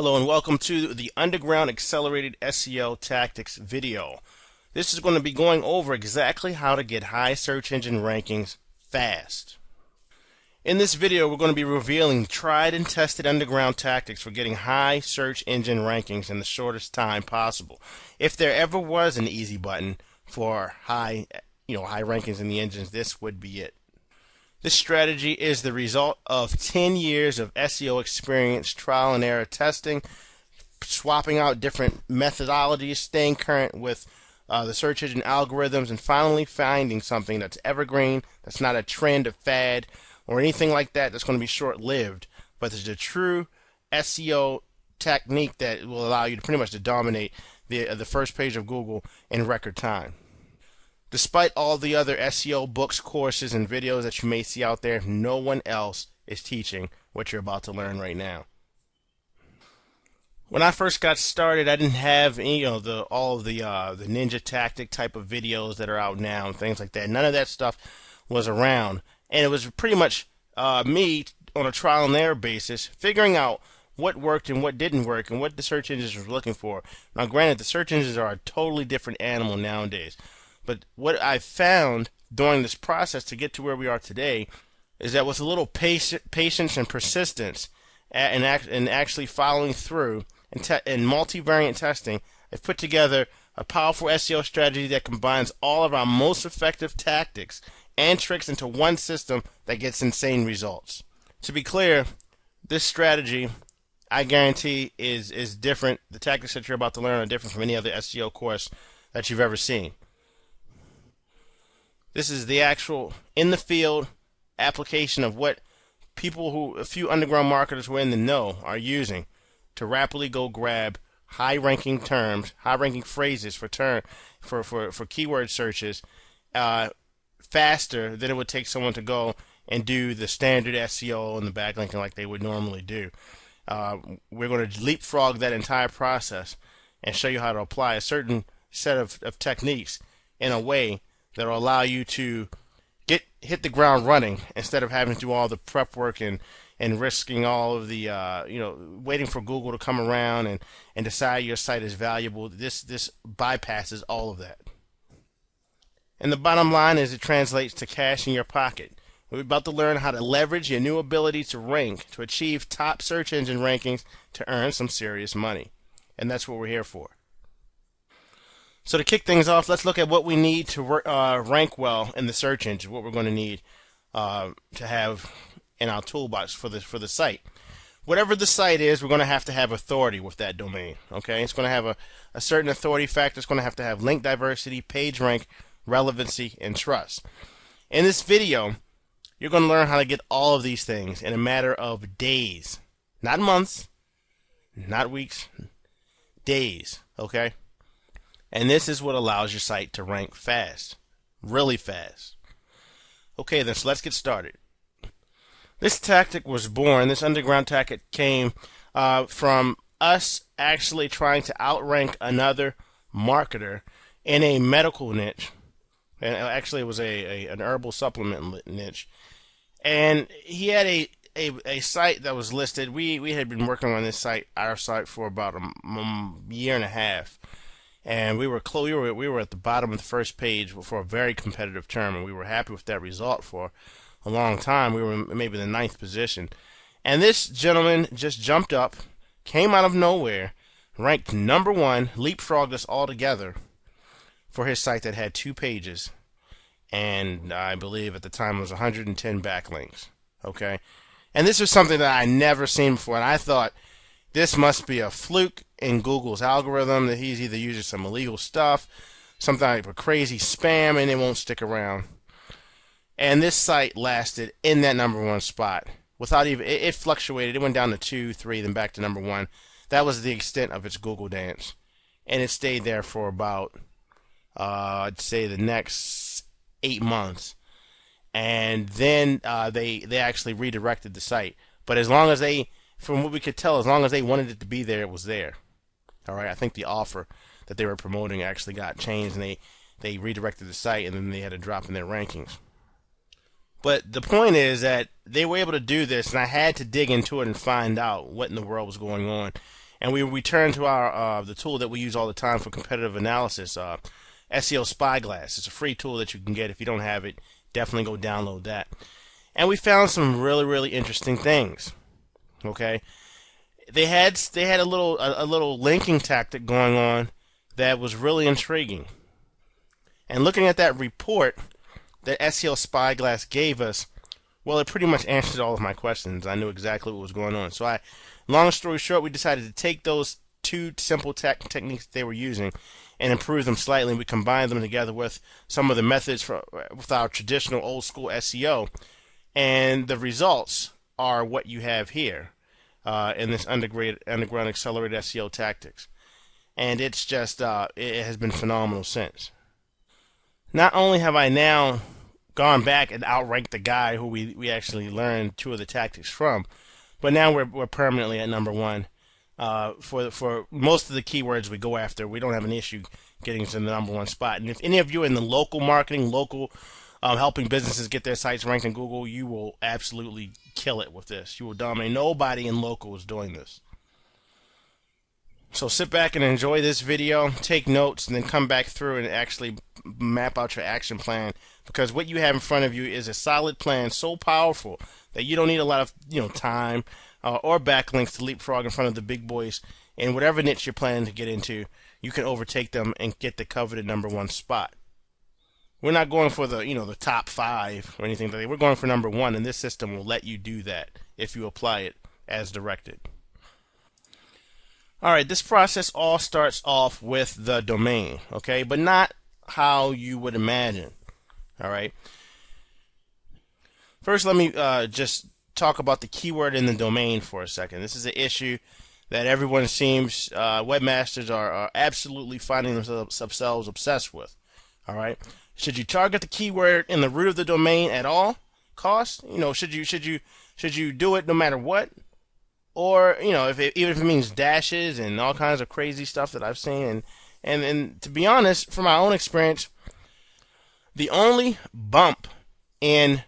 Hello and welcome to the Underground Accelerated SEO Tactics video. This is going to be going over exactly how to get high search engine rankings fast. In this video, we're going to be revealing tried and tested underground tactics for getting high search engine rankings in the shortest time possible. If there ever was an easy button for high rankings in the engines, this would be it. This strategy is the result of 10 years of SEO experience, trial and error testing, swapping out different methodologies, staying current with the search engine algorithms, and finally finding something that's evergreen, that's not a trend, a fad, or anything like that that's going to be short-lived, but it's a true SEO technique that will allow you to pretty much to dominate the first page of Google in record time. Despite all the other SEO books, courses, and videos that you may see out there, no one else is teaching what you're about to learn right now. When I first got started, I didn't have any, all of the ninja tactic type of videos that are out now and things like that. None of that stuff was around, and it was pretty much me on a trial and error basis figuring out what worked and what didn't work and what the search engines were looking for. Now, granted, the search engines are a totally different animal nowadays. But what I found during this process to get to where we are today is that with a little patience and persistence and actually following through and multivariant testing, I've put together a powerful SEO strategy that combines all of our most effective tactics and tricks into one system that gets insane results. To be clear, this strategy, I guarantee, is different. The tactics that you're about to learn are different from any other SEO course that you've ever seen. This is the actual in-the-field application of what a few underground marketers who are in the know are using to rapidly go grab high-ranking terms, high-ranking phrases for keyword searches faster than it would take someone to go and do the standard SEO and the backlinking like they would normally do. We're going to leapfrog that entire process and show you how to apply a certain set of techniques in a way that will allow you to hit the ground running instead of having to do all the prep work and risking all of the waiting for Google to come around and decide your site is valuable. This bypasses all of that. And the bottom line is it translates to cash in your pocket. We're about to learn how to leverage your new ability to rank to achieve top search engine rankings to earn some serious money. And that's what we're here for. So to kick things off, let's look at what we need to rank well in the search engine, what we're going to need to have in our toolbox for the site. Whatever the site is, we're going to have authority with that domain. Okay, it's going to have a certain authority factor. It's going to have link diversity, page rank, relevancy, and trust. In this video, you're going to learn how to get all of these things in a matter of days, not months, not weeks, days. Okay. And this is what allows your site to rank fast, really fast. Okay, then, so let's get started. This tactic was born, this underground tactic came from us actually trying to outrank another marketer in a medical niche. And actually, it was an herbal supplement niche. And he had a site that was listed. We had been working on our site, for about a year and a half. And we were at the bottom of the first page for a very competitive term, and we were happy with that result for a long time. We were maybe in the 9th position. And this gentleman just jumped up, came out of nowhere, ranked number 1, leapfrogged us all together for his site that had 2 pages. And I believe at the time it was 110 backlinks. Okay? And this was something that I never seen before, and I thought, this must be a fluke in Google's algorithm, that he's either using some illegal stuff, something like a crazy spam, and it won't stick around. And this site lasted in that number 1 spot without even, it fluctuated. It went down to 2, 3, then back to number 1. That was the extent of its Google dance. And it stayed there for about, I'd say, the next 8 months. And then they actually redirected the site. But as long as from what we could tell, as long as they wanted it to be there, it was there. All right, I think the offer that they were promoting actually got changed, and they redirected the site, and then they had a drop in their rankings. But the point is that they were able to do this, and I had to dig into it and find out what in the world was going on. And we return to our the tool that we use all the time for competitive analysis, SEO Spyglass. It's a free tool that you can get. If you don't have it, definitely go download that. And we found some really, really interesting things. Okay, they had a little linking tactic going on that was really intriguing. And looking at that report that SEO Spyglass gave us, well, it pretty much answered all of my questions. I knew exactly what was going on. So long story short, we decided to take those two simple techniques they were using and improve them slightly. We combined them together with some of the methods with our traditional old school SEO, and the results are what you have here in this underground accelerated SEO tactics. And it's just it has been phenomenal since. Not only have I now gone back and outranked the guy who we actually learned two of the tactics from, but now we're permanently at #1 for most of the keywords we go after. We don't have an issue getting to the #1 spot. And if any of you are in the local marketing, helping businesses get their sites ranked in Google, you will absolutely kill it with this. You will dominate. Nobody in local is doing this. So sit back and enjoy this video, take notes, and then come back through and actually map out your action plan, because what you have in front of you is a solid plan, so powerful that you don't need a lot of time or backlinks to leapfrog in front of the big boys. And whatever niche you're planning to get into, you can overtake them and get the coveted #1 spot. We're not going for the top 5 or anything like that. We're going for #1, and this system will let you do that if you apply it as directed. All right, this process all starts off with the domain, okay, but not how you would imagine. All right. First, let me just talk about the keyword in the domain for a second. This is an issue that everyone seems, webmasters are absolutely finding themselves obsessed with. All right. Should you target the keyword in the root of the domain at all costs? Should you do it no matter what? Or even if it means dashes and all kinds of crazy stuff that I've seen, and to be honest, from my own experience, the only bump in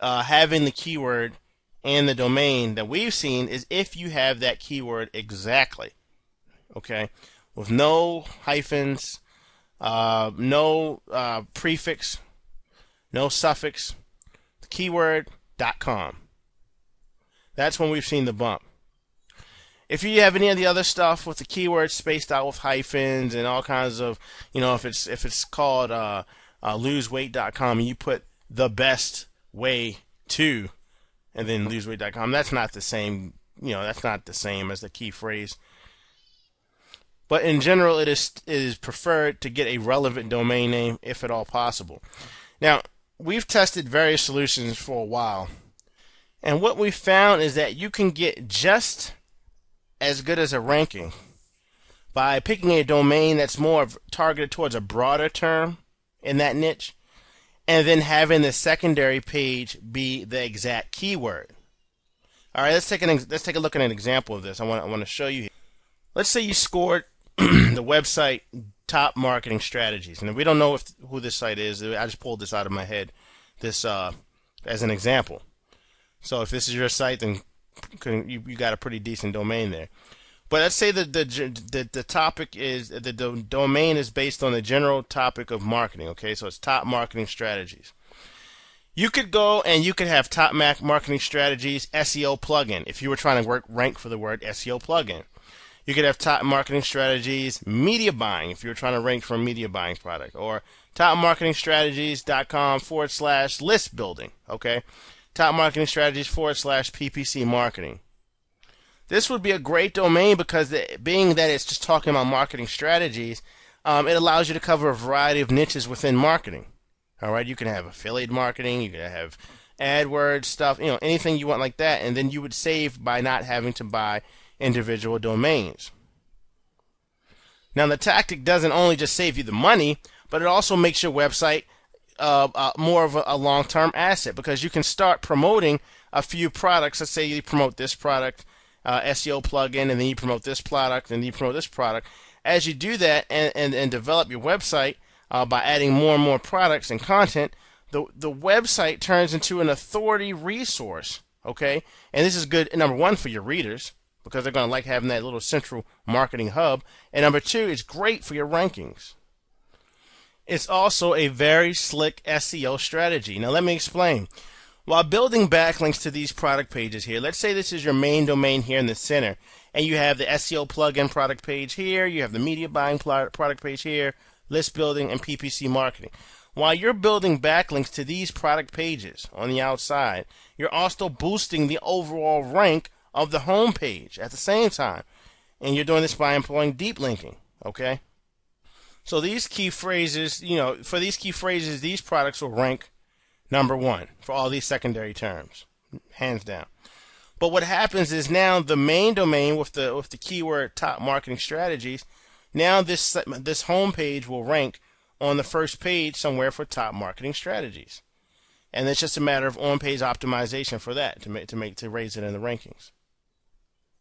having the keyword and the domain that we've seen is if you have that keyword exactly, okay, with no hyphens, no prefix, no suffix, the keyword.com. That's when we've seen the bump. If you have any of the other stuff with the keywords spaced out with hyphens and all kinds of, if it's called loseweight.com and you put the best way to and then loseweight.com, that's not the same. That's not the same as the key phrase. But in general, it is preferred to get a relevant domain name if at all possible. Now, we've tested various solutions for a while, and what we found is that you can get just as good as a ranking by picking a domain that's more targeted towards a broader term in that niche, and then having the secondary page be the exact keyword. All right, let's take a look at an example of this. I want to show you. Let's say you scored the website Top Marketing Strategies, and we don't know who this site is. I just pulled this out of my head, this as an example. So if this is your site, then you got a pretty decent domain there. But let's say that the topic is the domain is based on the general topic of marketing. Okay, so it's Top Marketing Strategies. You could go and you could have Top Marketing Strategies SEO plugin if you were trying to rank for the word SEO plugin. You could have Top Marketing Strategies media buying if you were trying to rank for a media buying product, or topmarketingstrategies.com/list building. Okay. Top Marketing Strategies /PPC marketing. This would be a great domain because being that it's just talking about marketing strategies, it allows you to cover a variety of niches within marketing. All right, you can have affiliate marketing, you can have AdWords stuff, anything you want like that, and then you would save by not having to buy individual domains. Now, the tactic doesn't only just save you the money, but it also makes your website more of a long-term asset, because you can start promoting a few products. Let's say you promote this product, SEO plugin, and then you promote this product, and then you promote this product. As you do that and develop your website by adding more and more products and content, the website turns into an authority resource. Okay, and this is good, #1, for your readers. because they're going to like having that little central marketing hub. And number two, it's great for your rankings. It's also a very slick SEO strategy. Now let me explain. While building backlinks to these product pages here, let's say this is your main domain here in the center, and you have the SEO plugin product page here, you have the media buying product page here, list building, and PPC marketing. While you're building backlinks to these product pages on the outside, you're also boosting the overall rank of the home page at the same time. And you're doing this by employing deep linking, okay? So these key phrases, for these key phrases, these products will rank number one for all these secondary terms, hands down. But what happens is now the main domain with the keyword top marketing strategies, now this home page will rank on the first page somewhere for top marketing strategies, and it's just a matter of on-page optimization for that to raise it in the rankings.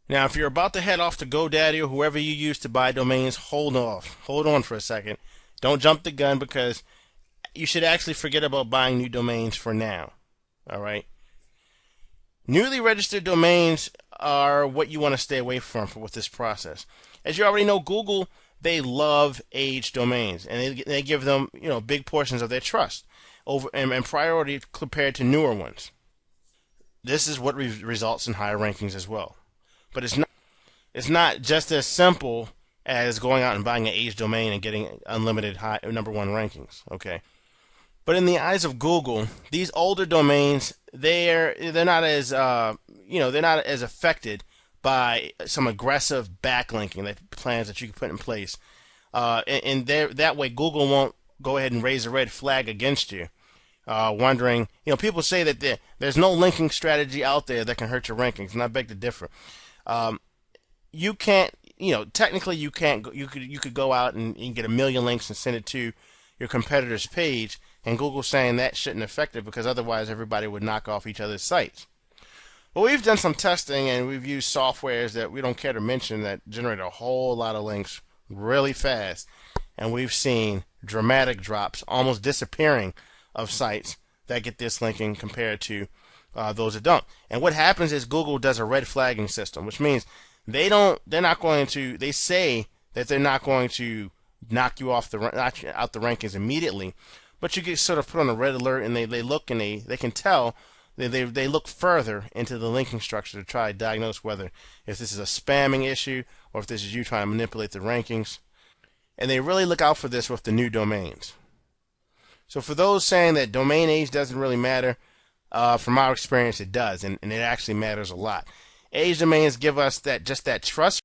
Now, if you're about to head off to GoDaddy or whoever you use to buy domains, hold on for a second. Don't jump the gun, because you should actually forget about buying new domains for now. All right. Newly registered domains are what you want to stay away from with this process. As you already know, Google, they love aged domains, and they give them big portions of their trust over and priority compared to newer ones. This is what results in higher rankings as well. But it's not just as simple as going out and buying an aged domain and getting unlimited high number one rankings. Okay. But in the eyes of Google, these older domains, they're not as they're not as affected by some aggressive backlinking plans that you can put in place, and that way Google won't go ahead and raise a red flag against you, wondering. People say that there's no linking strategy out there that can hurt your rankings, and I beg to differ. You can't, technically you can't. You could go out and get 1 million links and send it to your competitor's page, and Google's saying that shouldn't affect it because otherwise everybody would knock off each other's sites. But we've done some testing, and we've used softwares that we don't care to mention that generate a whole lot of links really fast, and we've seen dramatic drops, almost disappearing of sites that get this linking compared to those that don't. And what happens is Google does a red flagging system, which means they say that they're not going to knock you out the rankings immediately, but you get sort of put on a red alert, and they look and they can tell. They look further into the linking structure to try to diagnose whether if this is a spamming issue or if this is you trying to manipulate the rankings. And they really look out for this with the new domains. So for those saying that domain age doesn't really matter, from our experience it does, and it actually matters a lot. Age domains give us that trust